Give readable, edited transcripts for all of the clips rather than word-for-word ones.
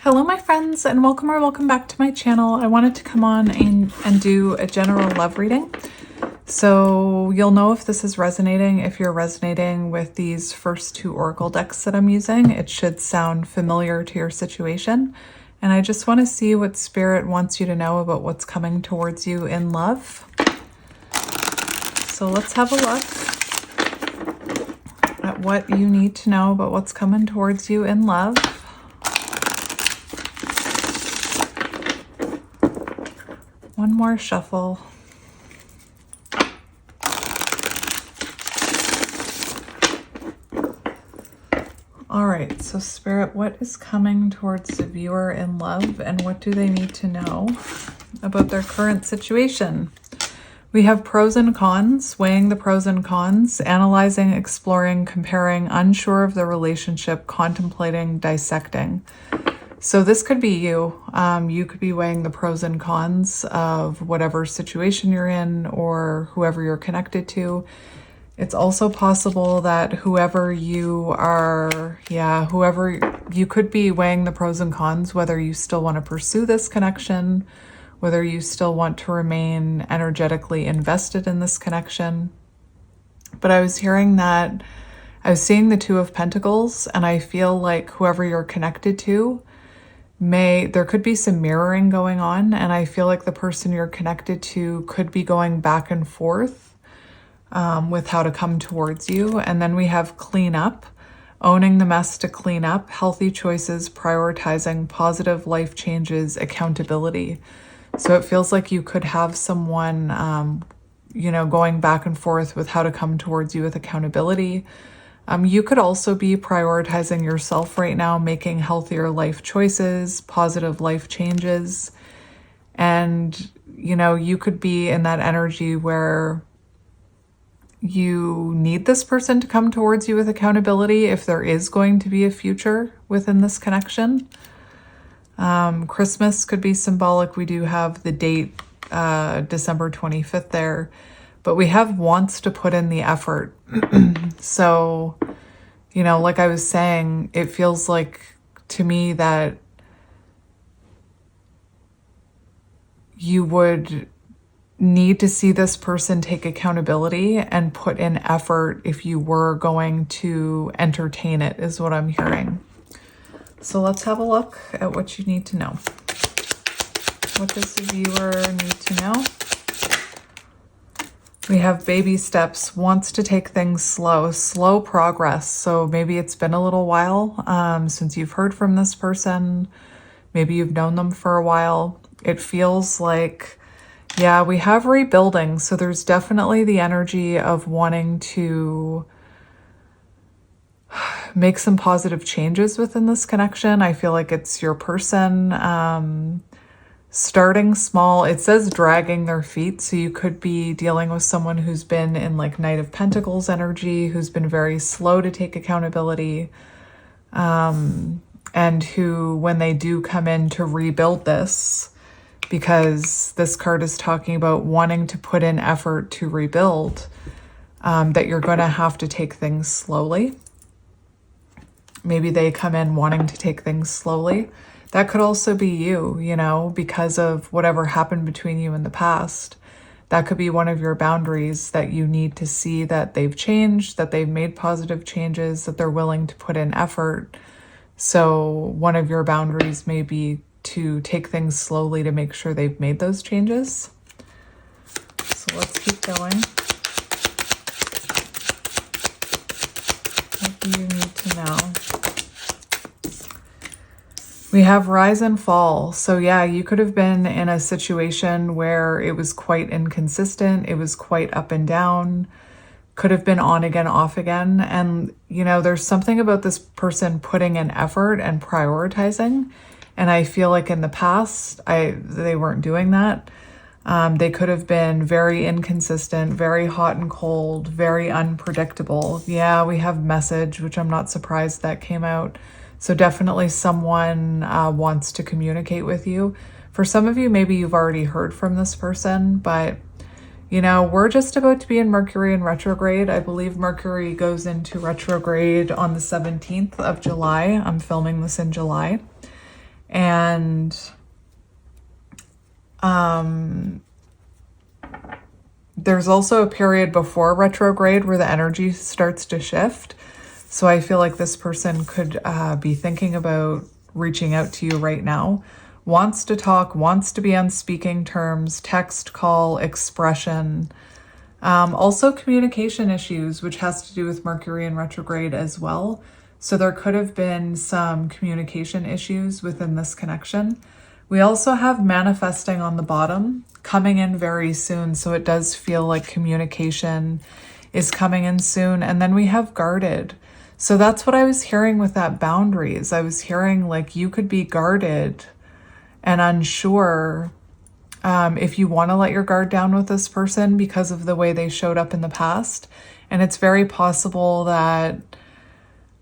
Hello my friends, and welcome back to my channel. I wanted to come on and do a general love reading. So you'll know if this is resonating. If you're resonating with these first two oracle decks that I'm using, it should sound familiar to your situation. And I just want to see what Spirit wants you to know about what's coming towards you in love. So let's have a look at what you need to know about what's coming towards you in love. One more shuffle. All right, so Spirit, what is coming towards the viewer in love, and what do they need to know about their current situation? We have pros and cons, weighing the pros and cons, analyzing, exploring, comparing, unsure of the relationship, contemplating, dissecting. So this could be you. You could be weighing the pros and cons of whatever situation you're in or whoever you're connected to. It's also possible that whoever you could be weighing the pros and cons, whether you still want to pursue this connection, whether you still want to remain energetically invested in this connection. But I was seeing the Two of Pentacles, and I feel like whoever you're connected to, there could be some mirroring going on, and I feel like the person you're connected to could be going back and forth with how to come towards you. And then we have clean up, owning the mess to clean up, healthy choices, prioritizing, positive life changes, accountability. So it feels like you could have someone, going back and forth with how to come towards you with accountability. You could also be prioritizing yourself right now, making healthier life choices, positive life changes. And, you could be in that energy where you need this person to come towards you with accountability if there is going to be a future within this connection. Christmas could be symbolic. We do have the date, December 25th there. But we have wants to put in the effort. So, like I was saying, it feels like to me that you would need to see this person take accountability and put in effort if you were going to entertain it, is what I'm hearing. So let's have a look at what you need to know. What does the viewer need to know? We have baby steps, wants to take things slow progress. So maybe it's been a little while since you've heard from this person. Maybe you've known them for a while. It feels like, we have rebuilding. So there's definitely the energy of wanting to make some positive changes within this connection. I feel like it's your person. Starting small, it says dragging their feet. So you could be dealing with someone who's been in like Knight of Pentacles energy, who's been very slow to take accountability. And who, when they do come in to rebuild this, because this card is talking about wanting to put in effort to rebuild, that you're going to have to take things slowly. Maybe they come in wanting to take things slowly. That could also be you, because of whatever happened between you in the past. That could be one of your boundaries that you need to see that they've changed, that they've made positive changes, that they're willing to put in effort. So one of your boundaries may be to take things slowly to make sure they've made those changes. So let's keep going. What do you need to know? We have rise and fall. So you could have been in a situation where it was quite inconsistent. It was quite up and down. Could have been on again, off again. And, there's something about this person putting in effort and prioritizing. And I feel like in the past, they weren't doing that. They could have been very inconsistent, very hot and cold, very unpredictable. We have message, which I'm not surprised that came out. So definitely someone wants to communicate with you. For some of you, maybe you've already heard from this person, but we're just about to be in Mercury in retrograde. I believe Mercury goes into retrograde on the 17th of July. I'm filming this in July. And there's also a period before retrograde where the energy starts to shift. So I feel like this person could be thinking about reaching out to you right now. Wants to talk, wants to be on speaking terms, text, call, expression. Also communication issues, which has to do with Mercury in retrograde as well. So there could have been some communication issues within this connection. We also have manifesting on the bottom, coming in very soon. So it does feel like communication is coming in soon. And then we have guarded. So that's what I was hearing with that boundaries. I was hearing like you could be guarded and unsure if you want to let your guard down with this person because of the way they showed up in the past. And it's very possible that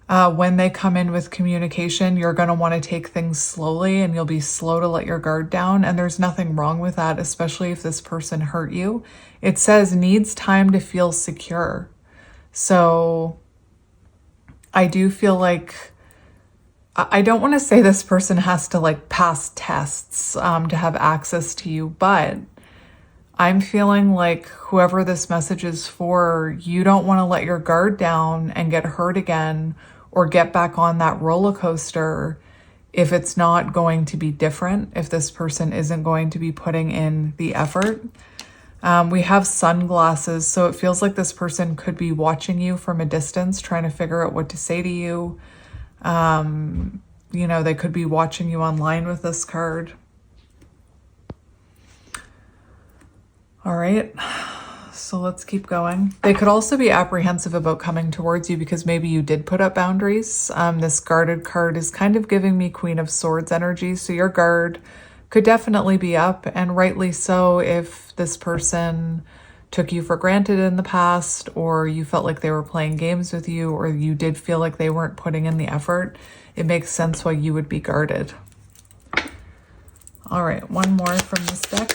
when they come in with communication, you're going to want to take things slowly and you'll be slow to let your guard down. And there's nothing wrong with that, especially if this person hurt you. It says needs time to feel secure. So I do feel like, I don't want to say this person has to like pass tests to have access to you, but I'm feeling like whoever this message is for, you don't want to let your guard down and get hurt again or get back on that roller coaster if it's not going to be different, if this person isn't going to be putting in the effort. We have sunglasses, so it feels like this person could be watching you from a distance, trying to figure out what to say to you. They could be watching you online with this card. All right, so let's keep going. They could also be apprehensive about coming towards you because maybe you did put up boundaries. This guarded card is kind of giving me Queen of Swords energy, so your guard could definitely be up, and rightly so if this person took you for granted in the past, or you felt like they were playing games with you, or you did feel like they weren't putting in the effort. It makes sense why you would be guarded. All right, one more from this deck.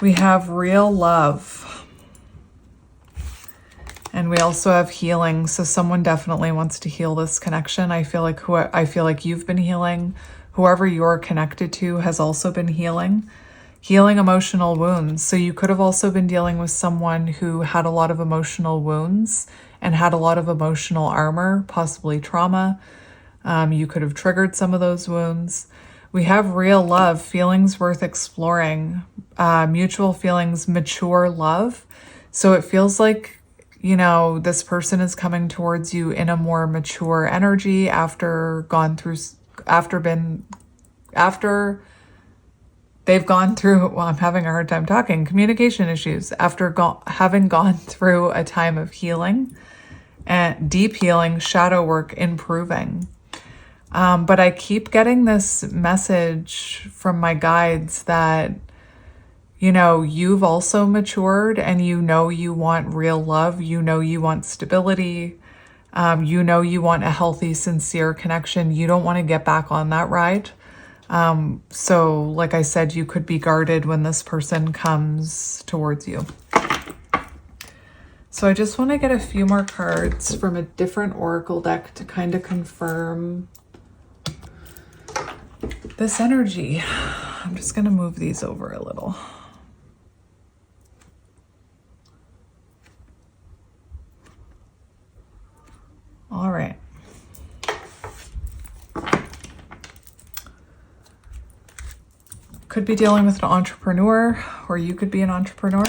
We have real love. And we also have healing. So someone definitely wants to heal this connection. I feel like you've been healing. Whoever you're connected to has also been healing emotional wounds. So you could have also been dealing with someone who had a lot of emotional wounds and had a lot of emotional armor, possibly trauma. You could have triggered some of those wounds. We have real love, feelings worth exploring, mutual feelings, mature love. So it feels like, this person is coming towards you in a more mature energy after they've gone through, well, I'm having a hard time talking, communication issues, after having gone through a time of healing and deep healing, shadow work, improving. But I keep getting this message from my guides that, you've also matured and you want real love. You want stability. You want a healthy, sincere connection. You don't want to get back on that ride. So like I said, you could be guarded when this person comes towards you. So I just want to get a few more cards from a different oracle deck to kind of confirm this energy. I'm just going to move these over a little. All right. Could be dealing with an entrepreneur, or you could be an entrepreneur.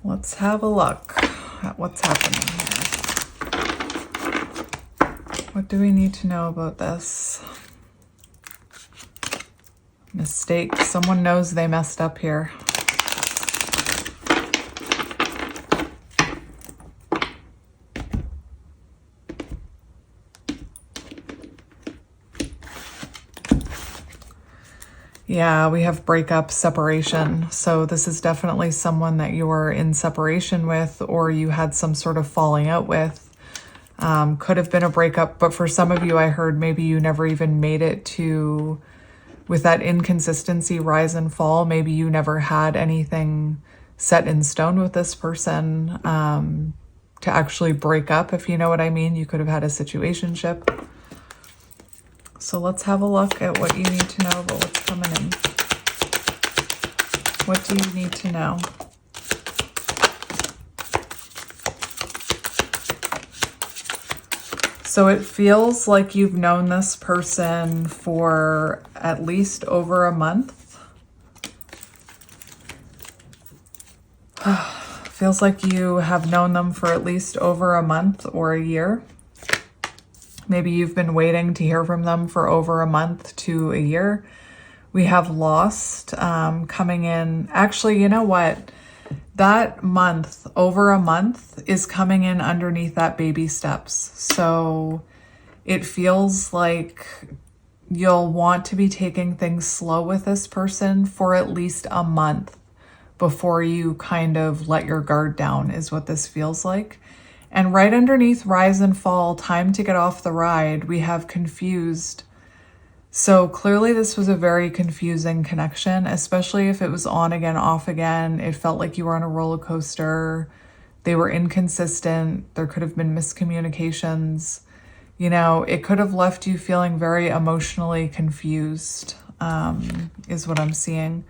Let's have a look at what's happening here. What do we need to know about this? Mistake. Someone knows they messed up here. Yeah, we have breakup, separation. So this is definitely someone that you're in separation with, or you had some sort of falling out with. Could have been a breakup, but for some of you, I heard maybe you never even made it to, with that inconsistency, rise and fall. Maybe you never had anything set in stone with this person. to actually break up, if you know what I mean. You could have had a situationship. So let's have a look at what you need to know about what's coming in. What do you need to know? So it feels like you've known this person for at least over a month. Feels like you have known them for at least over a month or a year. Maybe you've been waiting to hear from them for over a month to a year. We have lost coming in. Actually, you know what? That month, over a month, is coming in underneath that baby steps. So it feels like you'll want to be taking things slow with this person for at least a month before you kind of let your guard down, is what this feels like. And right underneath rise and fall, time to get off the ride, we have confused. So clearly this was a very confusing connection, especially if it was on again, off again. It felt like you were on a roller coaster. They were inconsistent. There could have been miscommunications. You know, it could have left you feeling very emotionally confused, is what I'm seeing.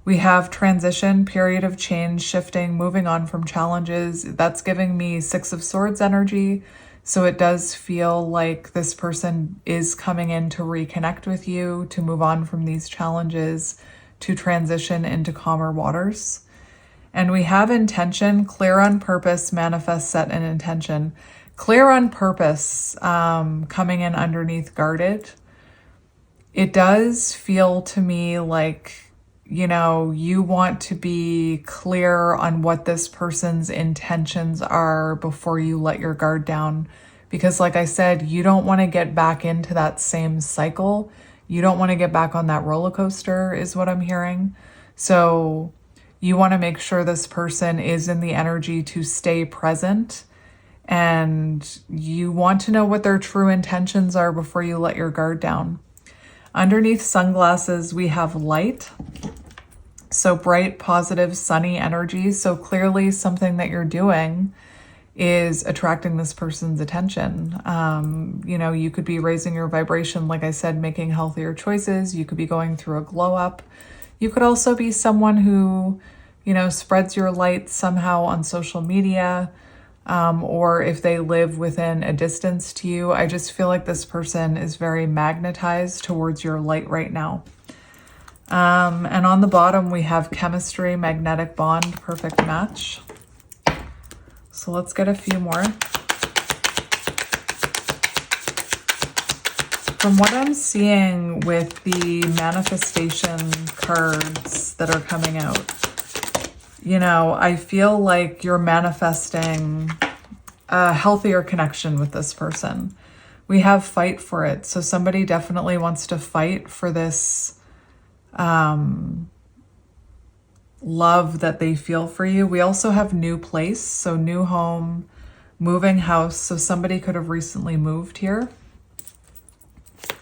We have transition, period of change, shifting, moving on from challenges. That's giving me Six of Swords energy. So it does feel like this person is coming in to reconnect with you, to move on from these challenges, to transition into calmer waters. And we have intention, clear on purpose, manifest, set, and intention. Clear on purpose, coming in underneath guarded. It does feel to me like, you know, you want to be clear on what this person's intentions are before you let your guard down. Because like I said, you don't want to get back into that same cycle. You don't want to get back on that roller coaster, is what I'm hearing. So you want to make sure this person is in the energy to stay present. And you want to know what their true intentions are before you let your guard down. Underneath sunglasses, we have light. So bright, positive, sunny energy. So clearly something that you're doing is attracting this person's attention. You know, you could be raising your vibration, like I said, making healthier choices. You could be going through a glow up. You could also be someone who, you know, spreads your light somehow on social media, or if they live within a distance to you. I just feel like this person is very magnetized towards your light right now. And on the bottom, we have chemistry, magnetic bond, perfect match. So let's get a few more. From what I'm seeing with the manifestation cards that are coming out, you know, I feel like you're manifesting a healthier connection with this person. We have fight for it. So somebody definitely wants to fight for this love that they feel for you. We also have new place, so new home, moving house. So somebody could have recently moved here.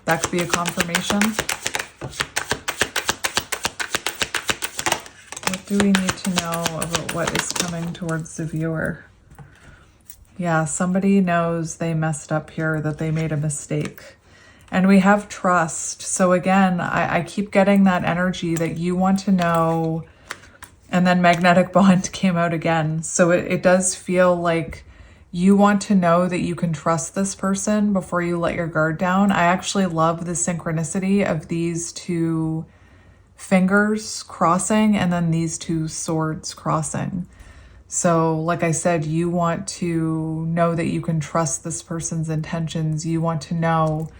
That could be a confirmation. What do we need to know about what is coming towards the viewer? Yeah, somebody knows they messed up here, that they made a mistake. And we have trust. So again, I keep getting that energy that you want to know. And then magnetic bond came out again. So it does feel like you want to know that you can trust this person before you let your guard down. I actually love the synchronicity of these two fingers crossing and then these two swords crossing. So like I said, you want to know that you can trust this person's intentions. You want to know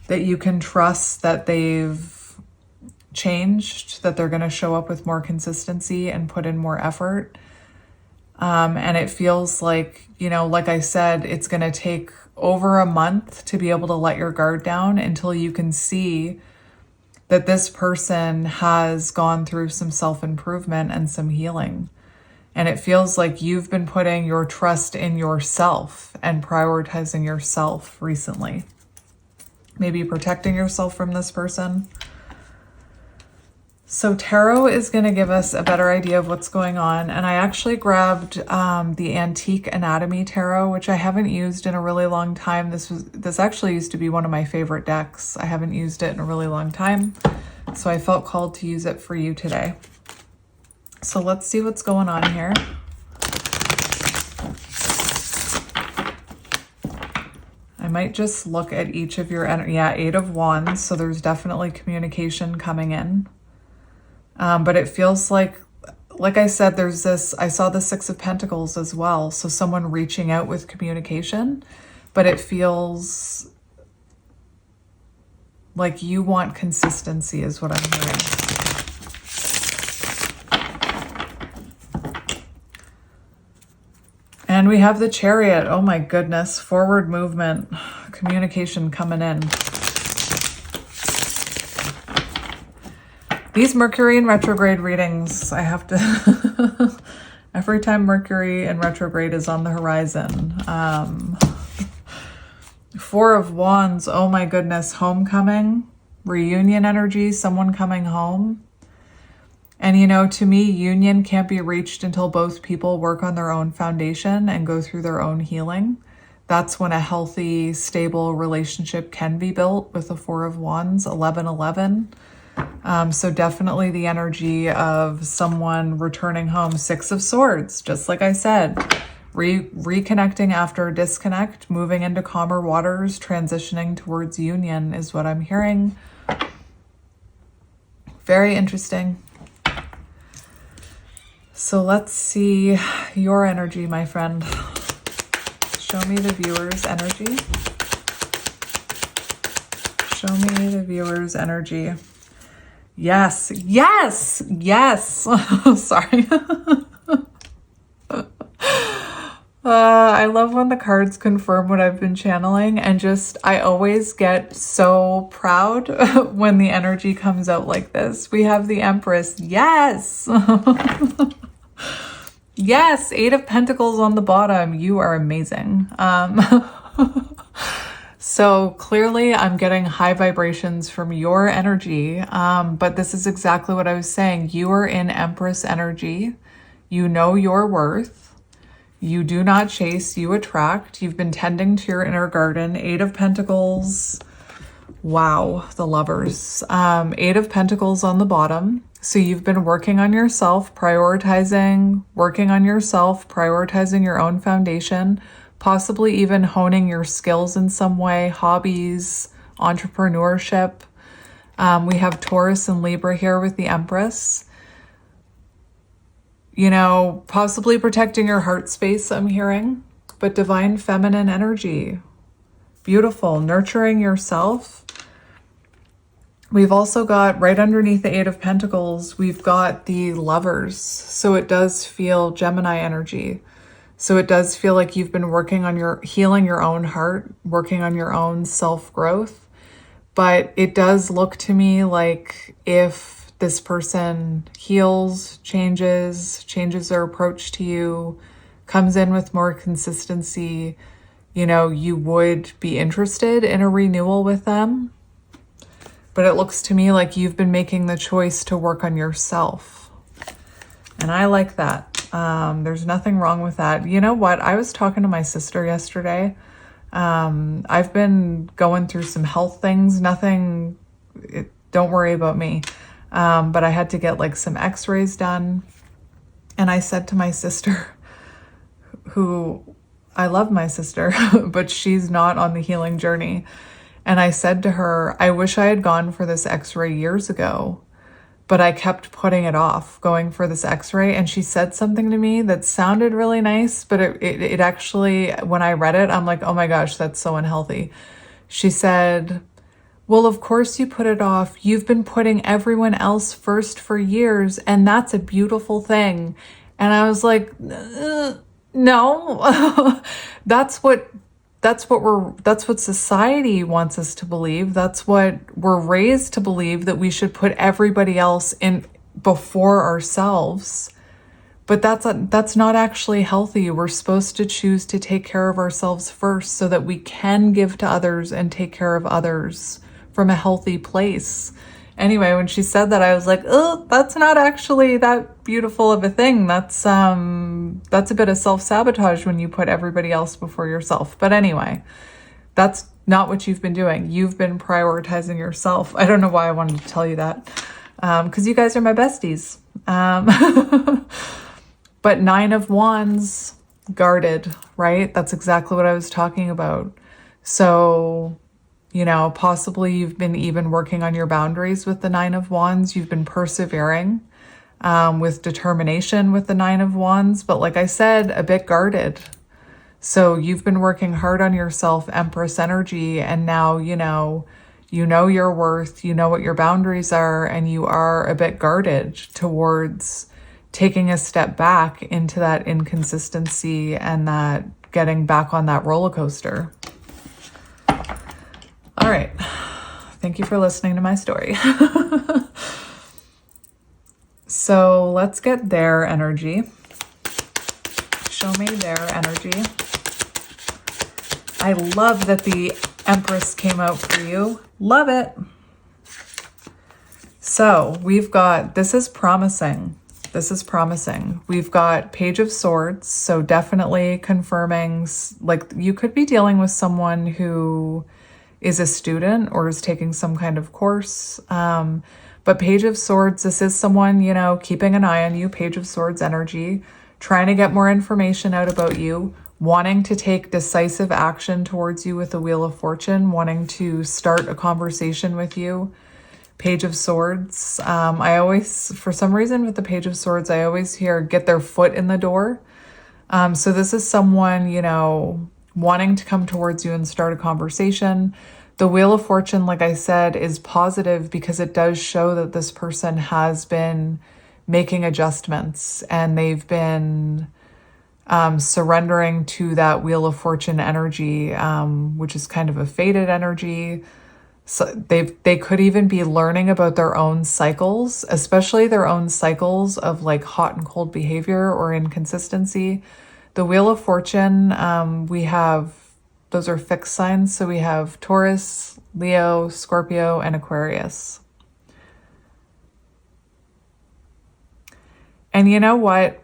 that you can trust that they've changed, that they're going to show up with more consistency and put in more effort. And it feels like, you know, like I said, it's going to take over a month to be able to let your guard down until you can see that this person has gone through some self-improvement and some healing. And it feels like you've been putting your trust in yourself and prioritizing yourself recently. Maybe protecting yourself from this person. So tarot is going to give us a better idea of what's going on. And I actually grabbed the Antique Anatomy Tarot, which I haven't used in a really long time. This actually used to be one of my favorite decks. I haven't used it in a really long time. So I felt called to use it for you today. So let's see what's going on here. I might just look at each of your, yeah, 8 of Wands. So there's definitely communication coming in. But it feels like I said, there's this, I saw the 6 of Pentacles as well. So someone reaching out with communication, but it feels like you want consistency is what I'm hearing. And we have the Chariot. Oh my goodness. Forward movement, communication coming in. These Mercury in retrograde readings, I have to, every time Mercury in retrograde is on the horizon. 4 of Wands, oh my goodness, homecoming, reunion energy, someone coming home. And you know, to me, union can't be reached until both people work on their own foundation and go through their own healing. That's when a healthy, stable relationship can be built with the 4 of Wands, 1111. So definitely the energy of someone returning home. 6 of Swords, just like I said, reconnecting after a disconnect, moving into calmer waters, transitioning towards union is what I'm hearing. Very interesting. So let's see your energy, my friend. Show me the viewer's energy. Show me the viewer's energy. Yes, yes, yes. Sorry. I love when the cards confirm what I've been channeling, and just, I always get so proud when the energy comes out like this. We have the Empress. Yes. Yes, 8 of Pentacles on the bottom. You are amazing. So clearly I'm getting high vibrations from your energy, but this is exactly what I was saying. You are in Empress energy. You know your worth. You do not chase, you attract. You've been tending to your inner garden. 8 of Pentacles. Wow, the Lovers. 8 of Pentacles on the bottom. So you've been working on yourself, working on yourself, prioritizing your own foundation, possibly even honing your skills in some way, hobbies, entrepreneurship. We have Taurus and Libra here with the Empress. You know, possibly protecting your heart space, I'm hearing, but divine feminine energy. Beautiful, nurturing yourself. We've also got, right underneath the 8 of Pentacles, we've got the Lovers. So it does feel Gemini energy. So it does feel like you've been working on healing your own heart, working on your own self-growth. But it does look to me like if this person heals, changes their approach to you, comes in with more consistency, you know, you would be interested in a renewal with them. But it looks to me like you've been making the choice to work on yourself. And I like that. There's nothing wrong with that. You know what? I was talking to my sister yesterday. I've been going through some health things. Don't worry about me. But I had to get like some x-rays done. And I said to my sister, who I love my sister, but she's not on the healing journey. And I said to her, I wish I had gone for this x-ray years ago, but I kept putting it off, going for this x-ray. And she said something to me that sounded really nice, but it actually, when I read it, I'm like, oh my gosh, that's so unhealthy. She said, well, of course you put it off. You've been putting everyone else first for years, and that's a beautiful thing. And I was like, no, that's what society wants us to believe. That's what we're raised to believe, that we should put everybody else in before ourselves. But that's not actually healthy. We're supposed to choose to take care of ourselves first so that we can give to others and take care of others from a healthy place. Anyway, when she said that, I was like, oh, that's not actually that beautiful of a thing. That's a bit of self-sabotage when you put everybody else before yourself. But anyway, that's not what you've been doing. You've been prioritizing yourself. I don't know why I wanted to tell you that, because you guys are my besties. But 9 of Wands, guarded, right? That's exactly what I was talking about. So, you know, possibly you've been even working on your boundaries with the 9 of Wands. You've been persevering with determination with the 9 of Wands. But like I said, a bit guarded. So you've been working hard on yourself, Empress energy. And now, you know your worth, you know what your boundaries are, and you are a bit guarded towards taking a step back into that inconsistency and that getting back on that roller coaster. All right. Thank you for listening to my story. So let's get their energy. Show me their energy. I love that the Empress came out for you. Love it. So we've got, this is promising. This is promising. We've got Page of Swords. So definitely confirming, like, you could be dealing with someone who is a student or is taking some kind of course. But Page of Swords, this is someone, you know, keeping an eye on you. Page of Swords energy, trying to get more information out about you, wanting to take decisive action towards you with the Wheel of Fortune, wanting to start a conversation with you. Page of Swords. I always, for some reason with the Page of Swords, I always hear get their foot in the door. So this is someone, you know, wanting to come towards you and start a conversation. The Wheel of Fortune, like I said, is positive because it does show that this person has been making adjustments and they've been surrendering to that Wheel of Fortune energy, which is kind of a fated energy. So they could even be learning about their own cycles, especially their own cycles of like hot and cold behavior or inconsistency. The Wheel of Fortune, we have, those are fixed signs. So we have Taurus, Leo, Scorpio, and Aquarius. And you know what?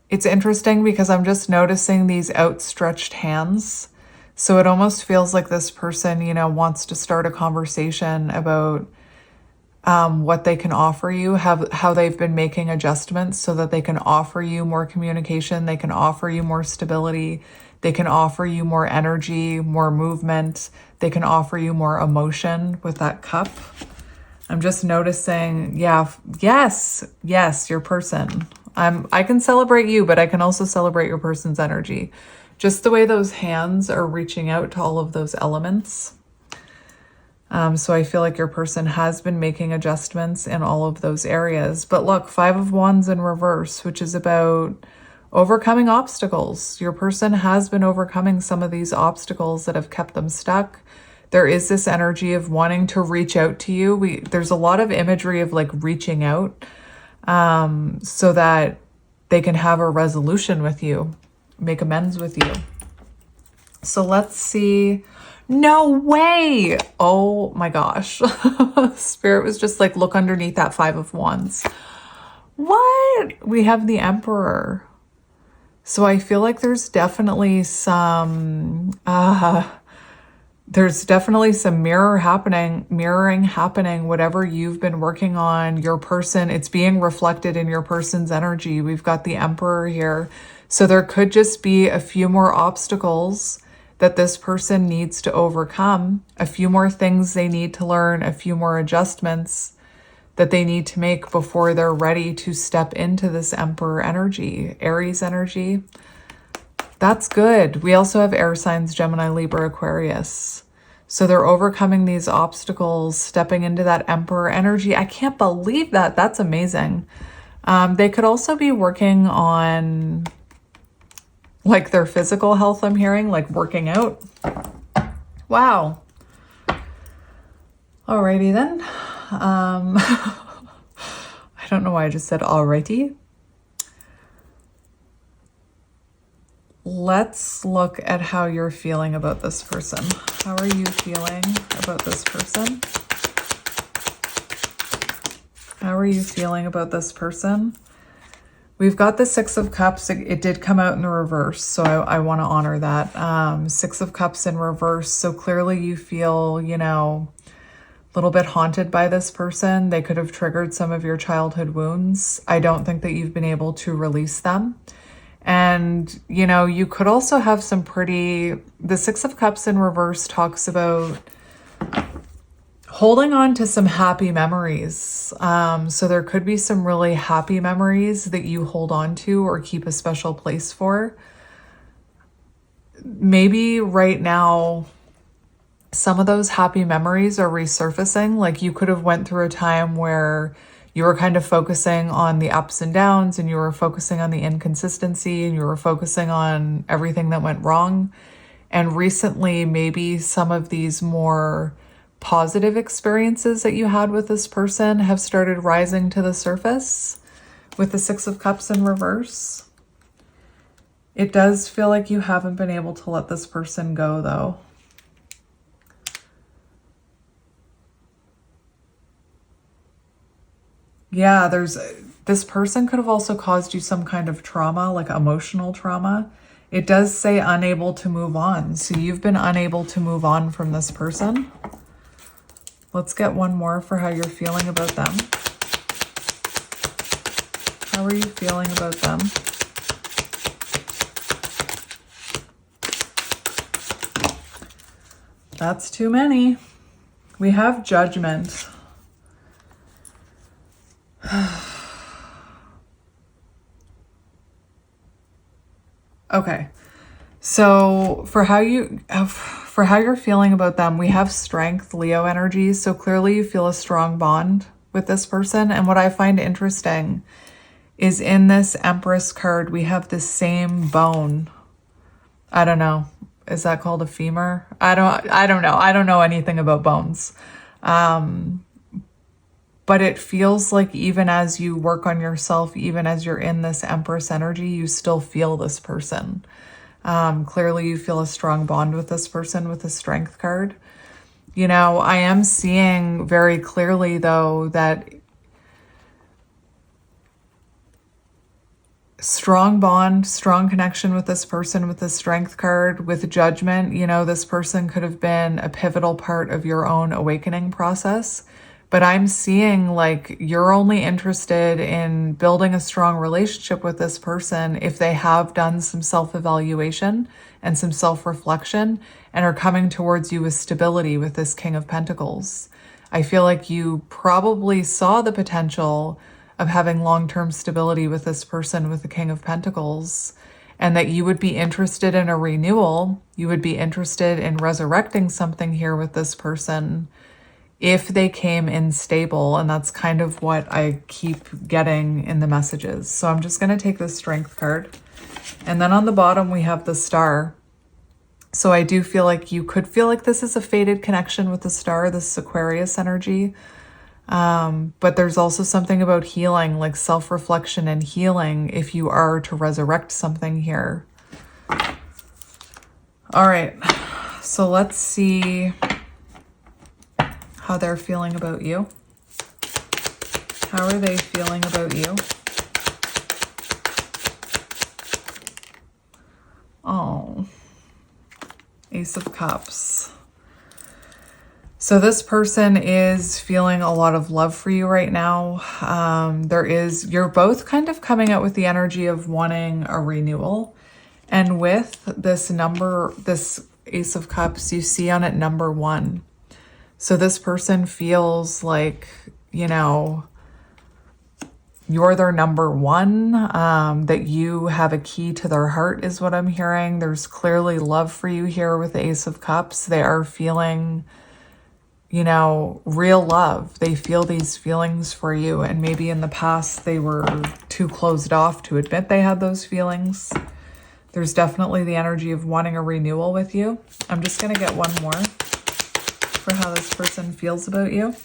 It's interesting because I'm just noticing these outstretched hands. So it almost feels like this person, you know, wants to start a conversation about what they can offer you, how they've been making adjustments so that they can offer you more communication, they can offer you more stability, they can offer you more energy, more movement, they can offer you more emotion with that cup. I'm just noticing, yeah, yes, your person. I can celebrate you, but I can also celebrate your person's energy. Just the way those hands are reaching out to all of those elements. So I feel like your person has been making adjustments in all of those areas. But look, 5 of Wands in reverse, which is about overcoming obstacles. Your person has been overcoming some of these obstacles that have kept them stuck. There is this energy of wanting to reach out to you. There's a lot of imagery of like reaching out so that they can have a resolution with you, make amends with you. So let's see. No way. Oh my gosh. Spirit was just like, look underneath that 5 of Wands. What? We have the Emperor. So I feel like there's definitely some mirroring happening, whatever you've been working on, your person, it's being reflected in your person's energy. We've got the Emperor here. So there could just be a few more obstacles that this person needs to overcome, a few more things they need to learn, a few more adjustments that they need to make before they're ready to step into this Emperor energy, Aries energy. That's good. We also have air signs, Gemini, Libra, Aquarius. So they're overcoming these obstacles, stepping into that Emperor energy. I can't believe that. That's amazing. They could also be working on like their physical health, I'm hearing, like working out. Wow. Alrighty then. I don't know why I just said alrighty. let's look at how you're feeling about this person. How are you feeling about this person? How are you feeling about this person? We've got the Six of Cups. It did come out in the reverse, so I want to honor that. Six of Cups in reverse. So clearly you feel, you know, a little bit haunted by this person. They could have triggered some of your childhood wounds. I don't think that you've been able to release them. And, you know, you could also have some the Six of Cups in reverse talks about holding on to some happy memories. So there could be some really happy memories that you hold on to or keep a special place for. Maybe right now, some of those happy memories are resurfacing. Like you could have went through a time where you were kind of focusing on the ups and downs, and you were focusing on the inconsistency, and you were focusing on everything that went wrong. And recently, maybe some of these more positive experiences that you had with this person have started rising to the surface with the Six of Cups in reverse. It does feel like you haven't been able to let this person go, though. Yeah, this person could have also caused you some kind of trauma, like emotional trauma. It does say unable to move on. So you've been unable to move on from this person. Let's get one more for how you're feeling about them. How are you feeling about them? That's too many. We have Judgment. Okay, so for how you're feeling about them, we have Strength, Leo energy. So clearly you feel a strong bond with this person. And what I find interesting is in this Empress card, we have the same bone. I don't know. Is that called a femur? I don't know. I don't know anything about bones. But it feels like even as you work on yourself, even as you're in this Empress energy, you still feel this person. Clearly you feel a strong bond with this person with the Strength card. You know, I am seeing very clearly though that strong bond, strong connection with this person with the Strength card, with Judgment. You know, this person could have been a pivotal part of your own awakening process. But I'm seeing like you're only interested in building a strong relationship with this person if they have done some self-evaluation and some self-reflection and are coming towards you with stability with this King of Pentacles. I feel like you probably saw the potential of having long-term stability with this person with the King of Pentacles, and that you would be interested in a renewal. You would be interested in resurrecting something here with this person if they came in stable. And that's kind of what I keep getting in the messages. So I'm just going to take the Strength card. And then on the bottom, we have the Star. So I do feel like you could feel like this is a fated connection with the Star, this Aquarius energy. But there's also something about healing, like self-reflection and healing if you are to resurrect something here. All right. So let's see how they're feeling about you. How are they feeling about you? Oh, Ace of Cups. So this person is feeling a lot of love for you right now. You're both kind of coming out with the energy of wanting a renewal. And with this Ace of Cups, you see on it number 1. So this person feels like, you know, you're their number 1, that you have a key to their heart is what I'm hearing. There's clearly love for you here with the Ace of Cups. They are feeling, you know, real love. They feel these feelings for you. And maybe in the past they were too closed off to admit they had those feelings. There's definitely the energy of wanting a renewal with you. I'm just going to get one more for how this person feels about you.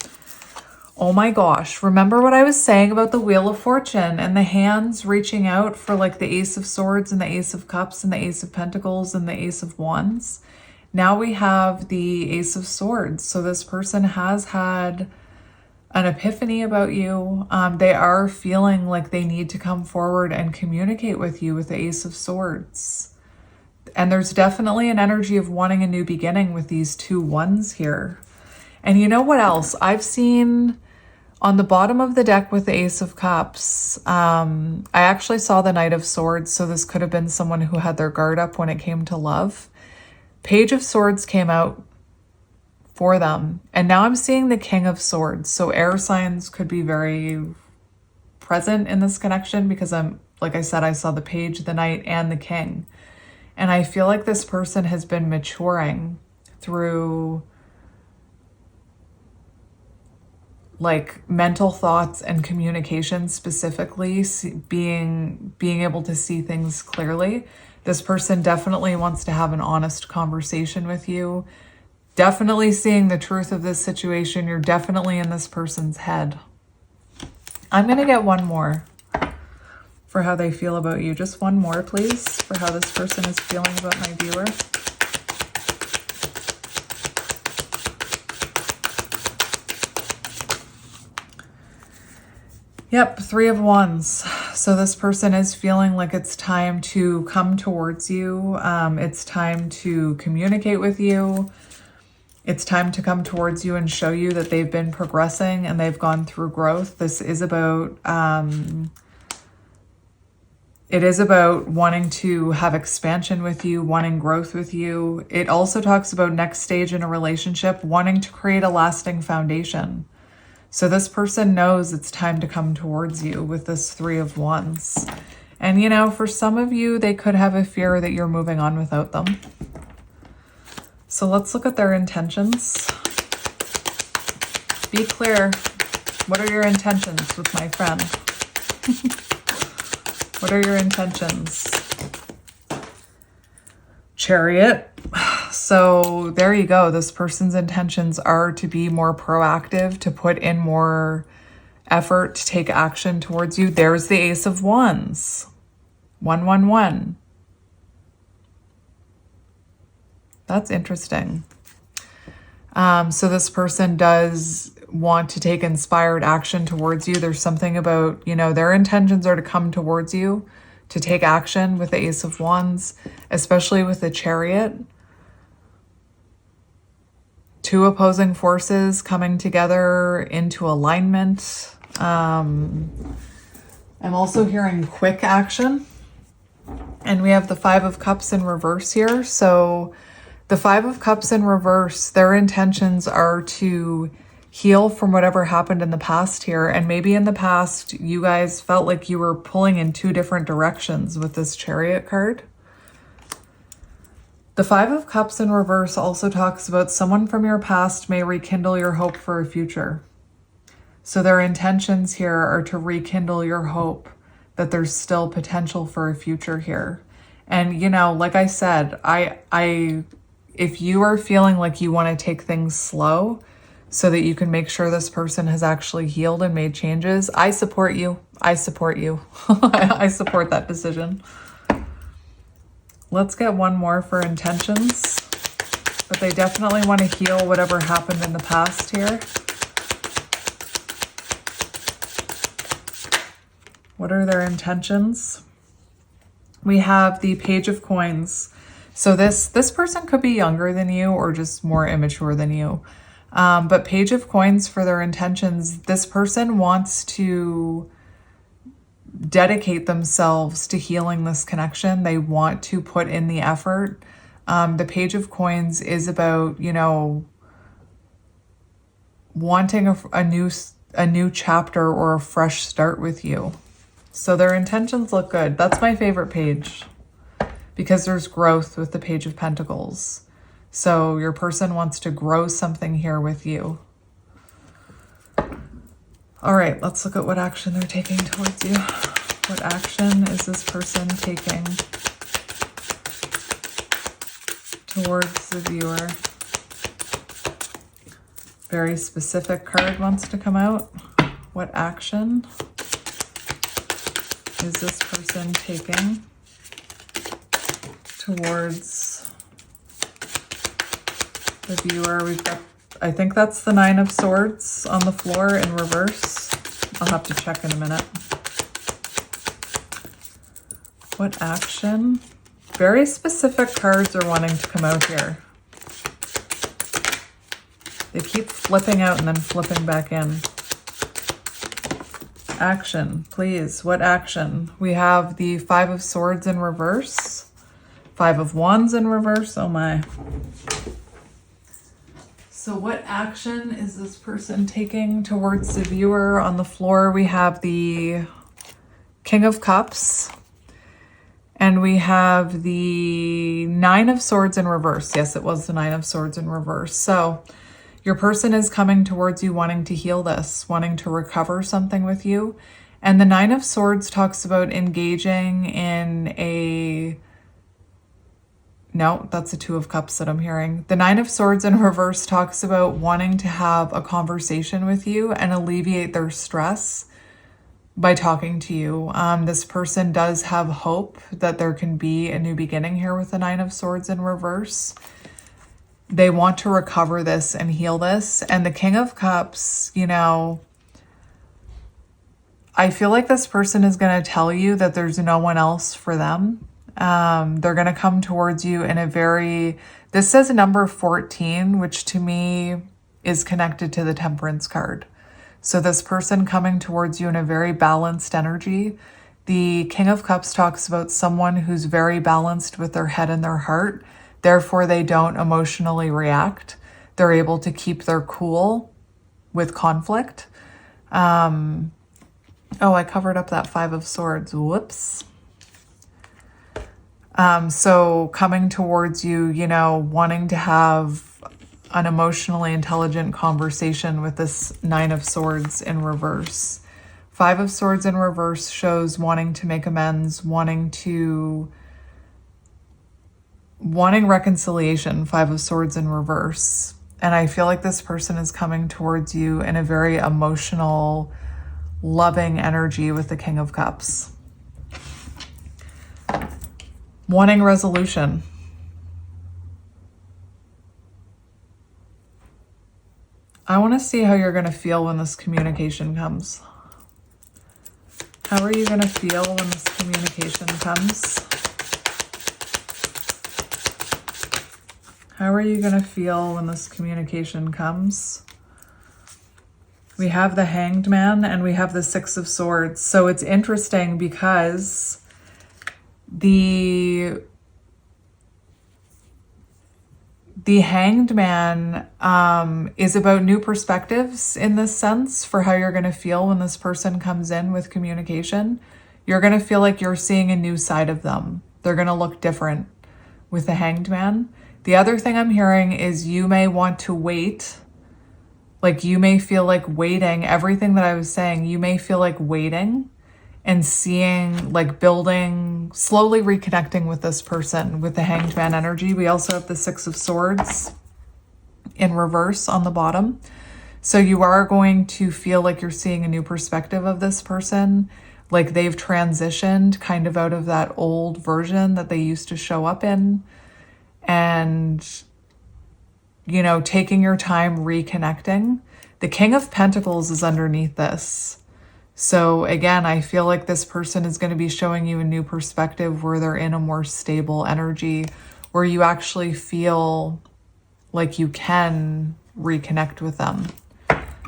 Oh my gosh, remember what I was saying about the Wheel of Fortune and the hands reaching out for like the Ace of Swords and the Ace of Cups and the Ace of Pentacles and the Ace of Wands? Now we have the Ace of Swords. So this person has had an epiphany about you. They are feeling like they need to come forward and communicate with you with the Ace of Swords. And there's definitely an energy of wanting a new beginning with these 2 ones here. And you know what else? I've seen on the bottom of the deck with the Ace of Cups, I actually saw the Knight of Swords, so this could have been someone who had their guard up when it came to love. Page of Swords came out for them, and now I'm seeing the King of Swords. So air signs could be very present in this connection because like I said, I saw the Page, the Knight, and the King. And I feel like this person has been maturing through like mental thoughts and communication, specifically being able to see things clearly. This person definitely wants to have an honest conversation with you. Definitely seeing the truth of this situation. You're definitely in this person's head. I'm going to get one more for how they feel about you. Just one more, please, for how this person is feeling about my viewer. Yep, 3 of Wands. So this person is feeling like it's time to come towards you. It's time to communicate with you. It's time to come towards you and show you that they've been progressing and they've gone through growth. This is about, it is about wanting to have expansion with you, wanting growth with you. It also talks about next stage in a relationship, wanting to create a lasting foundation. So this person knows it's time to come towards you with this 3 of Wands. And, you know, for some of you, they could have a fear that you're moving on without them. So let's look at their intentions. Be clear. What are your intentions with my friend? What are your intentions? Chariot. So there you go. This person's intentions are to be more proactive, to put in more effort, to take action towards you. There's the Ace of Wands. 111. That's interesting. So this person does want to take inspired action towards you. There's something about, you know, their intentions are to come towards you, to take action with the Ace of Wands, especially with the Chariot. 2 opposing forces coming together into alignment. I'm also hearing quick action. And we have the 5 of Cups in reverse here. So the 5 of Cups in reverse, their intentions are to heal from whatever happened in the past here. And maybe in the past, you guys felt like you were pulling in 2 different directions with this Chariot card. The 5 of Cups in reverse also talks about someone from your past may rekindle your hope for a future. So their intentions here are to rekindle your hope that there's still potential for a future here. And, you know, like I said, if you are feeling like you want to take things slow so that you can make sure this person has actually healed and made changes, I support you. I support you. I support that decision. Let's get one more for intentions, but they definitely want to heal whatever happened in the past here. What are their intentions? We have the Page of Coins. So this person could be younger than you or just more immature than you. But Page of Coins for their intentions, this person wants to dedicate themselves to healing this connection. They want to put in the effort. The Page of Coins is about, you know, wanting a new chapter or a fresh start with you. So their intentions look good. That's my favorite page because there's growth with the Page of Pentacles. So your person wants to grow something here with you. All right, let's look at what action they're taking towards you. What action is this person taking towards the viewer? Very specific card wants to come out. What action is this person taking towards the viewer? We've got, I think that's the Nine of Swords on the floor in reverse. I'll have to check in a minute. What action? Very specific cards are wanting to come out here. They keep flipping out and then flipping back in. Action, please. What action? We have the Five of Swords in reverse. Five of Wands in reverse. Oh my. So what action is this person taking towards the viewer? On the floor, we have the King of Cups. And we have the Nine of Swords in reverse. Yes, it was the Nine of Swords in reverse. So your person is coming towards you wanting to heal this, wanting to recover something with you. And the Nine of Swords talks about engaging in a... No, that's the Two of Cups that I'm hearing. The Nine of Swords in reverse talks about wanting to have a conversation with you and alleviate their stress by talking to you. This person does have hope that there can be a new beginning here with the Nine of Swords in reverse. They want to recover this and heal this. And the King of Cups, you know, I feel like this person is going to tell you that there's no one else for them. They're going to come towards you in a very, this says number 14, which to me is connected to the Temperance card. So this person coming towards you in a very balanced energy. The King of Cups talks about someone who's very balanced with their head and their heart. Therefore, they don't emotionally react. They're able to keep their cool with conflict. Oh, I covered up that Five of Swords. Whoops. So coming towards you, you know, wanting to have an emotionally intelligent conversation with this Nine of Swords in reverse. Five of Swords in reverse shows wanting to make amends, wanting reconciliation. Five of Swords in reverse. And I feel like this person is coming towards you in a very emotional, loving energy with the King of Cups. Wanting resolution. I want to see how you're going to feel when this communication comes. How are you going to feel when this communication comes? How are you going to feel when this communication comes? We have the Hanged Man and we have the Six of Swords. So it's interesting because the Hanged Man is about new perspectives in this sense for how you're going to feel when this person comes in with communication. You're going to feel like you're seeing a new side of them. They're going to look different with the Hanged Man. The other thing I'm hearing is you may want to wait. Like you may feel like waiting. Everything that I was saying, you may feel like waiting and seeing, like building, slowly reconnecting with this person with the Hanged Man energy. We also have the Six of Swords in reverse on the bottom. So you are going to feel like you're seeing a new perspective of this person, like they've transitioned kind of out of that old version that they used to show up in. And, you know, taking your time reconnecting. The King of Pentacles is underneath this. So again, I feel like this person is going to be showing you a new perspective where they're in a more stable energy, where you actually feel like you can reconnect with them.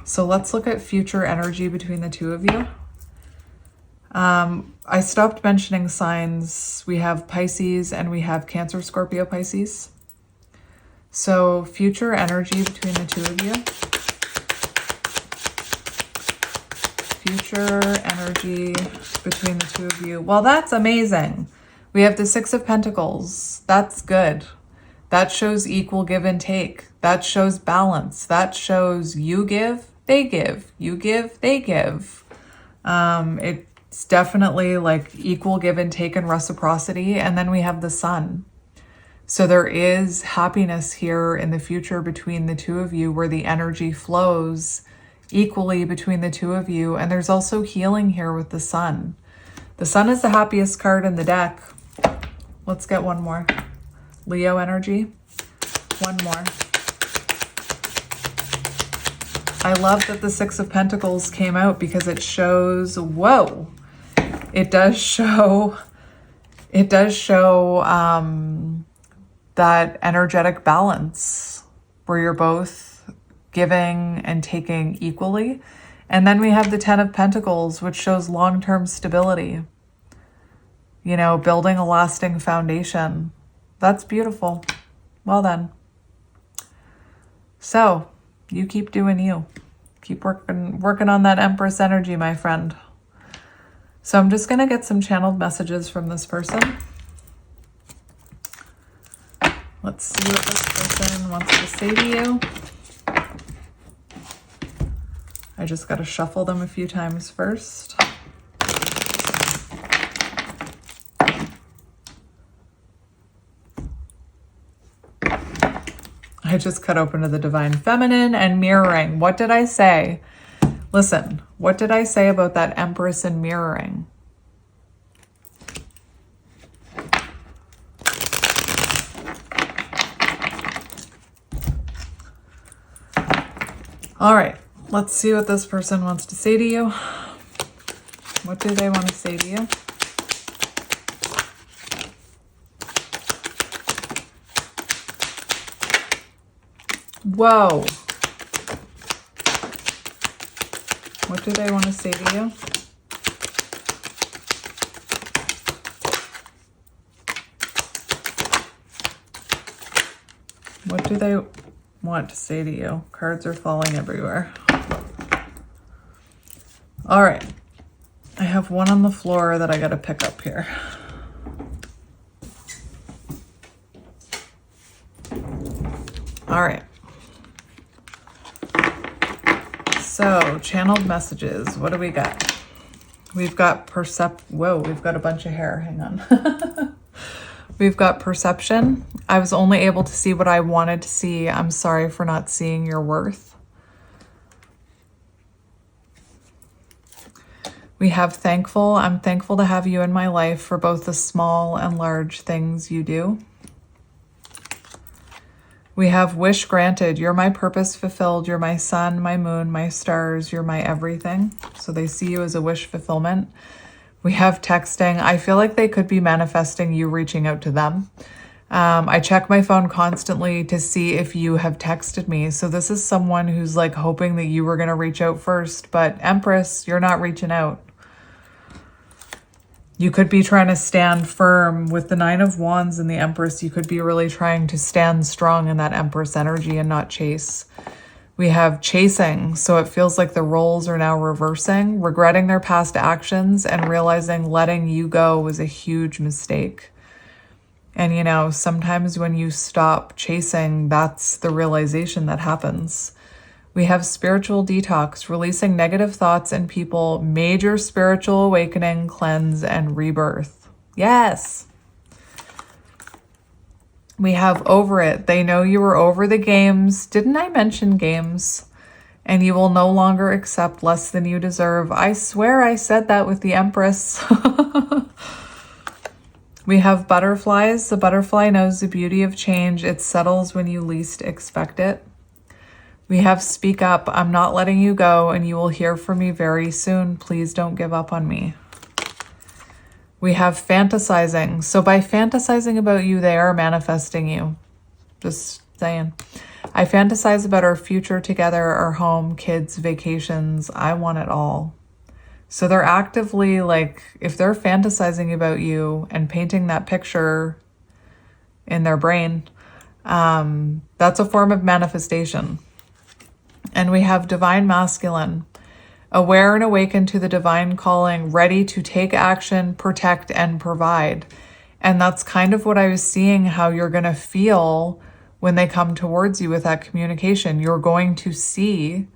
So let's look at future energy between the two of you. I stopped mentioning signs. We have Pisces and we have Cancer, Scorpio, Pisces. So future energy between the two of you. Future energy between the two of you. Well, that's amazing. We have the Six of Pentacles. That's good. That shows equal give and take. That shows balance. That shows you give, they give. You give, they give. It's definitely like equal give and take and reciprocity. And then we have the Sun. So there is happiness here in the future between the two of you, where the energy flows equally between the two of you. And there's also healing here with the Sun. The Sun is the happiest card in the deck. Let's get one more. Leo energy. One more. I love that the Six of Pentacles came out, because it shows, whoa, it does show that energetic balance where you're both giving and taking equally. And then we have the Ten of Pentacles, which shows long-term stability, you know, building a lasting foundation. That's beautiful. Well done. So you keep doing you. Keep working on that Empress energy, my friend. So I'm just going to get some channeled messages from this person. Let's see what this person wants to say to you. I just got to shuffle them a few times first. I just cut open to the Divine Feminine and mirroring. What did I say? Listen, what did I say about that Empress and mirroring? All right, let's see what this person wants to say to you. What do they want to say to you? Whoa. What do they want to say to you? What do they want to say to you? Cards are falling everywhere. All right. I have one on the floor that I got to pick up here. All right. So, channeled messages. What do we got? We've got whoa, we've got a bunch of hair. Hang on. We've got perception. I was only able to see what I wanted to see. I'm sorry for not seeing your worth. We have thankful. I'm thankful to have you in my life for both the small and large things you do. We have wish granted. You're my purpose fulfilled. You're my sun, my moon, my stars. You're my everything. So they see you as a wish fulfillment. We have texting. I feel like they could be manifesting you reaching out to them. I check my phone constantly to see if you have texted me. So this is someone who's like hoping that you were going to reach out first. But Empress, you're not reaching out. You could be trying to stand firm with the Nine of Wands and the Empress. You could be really trying to stand strong in that Empress energy and not chase. We have chasing. So it feels like the roles are now reversing, regretting their past actions and realizing letting you go was a huge mistake. And, you know, sometimes when you stop chasing, that's the realization that happens. We have spiritual detox, releasing negative thoughts and people, major spiritual awakening, cleanse, and rebirth. Yes. We have over it. They know you were over the games. Didn't I mention games? And you will no longer accept less than you deserve. I swear I said that with the Empress. We have butterflies. The butterfly knows the beauty of change. It settles when you least expect it. We have speak up. I'm not letting you go, and you will hear from me very soon. Please don't give up on me. We have fantasizing. So by fantasizing about you, they are manifesting you. Just saying. I fantasize about our future together, our home, kids, vacations. I want it all. So they're actively like, if they're fantasizing about you and painting that picture in their brain, that's a form of manifestation. And we have divine masculine, aware and awakened to the divine calling, ready to take action, protect, and provide. And that's kind of what I was seeing, how you're going to feel when they come towards you with that communication. You're going to see,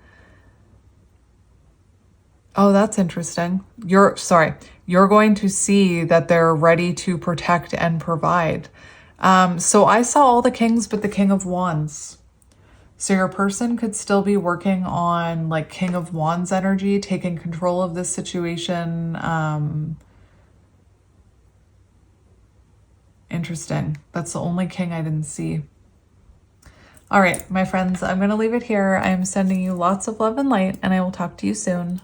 oh, that's interesting. You're going to see that they're ready to protect and provide. So I saw all the kings, but the King of Wands. So your person could still be working on like King of Wands energy, taking control of this situation. Interesting. That's the only king I didn't see. All right, my friends, I'm going to leave it here. I'm sending you lots of love and light, and I will talk to you soon.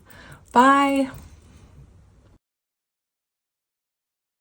Bye.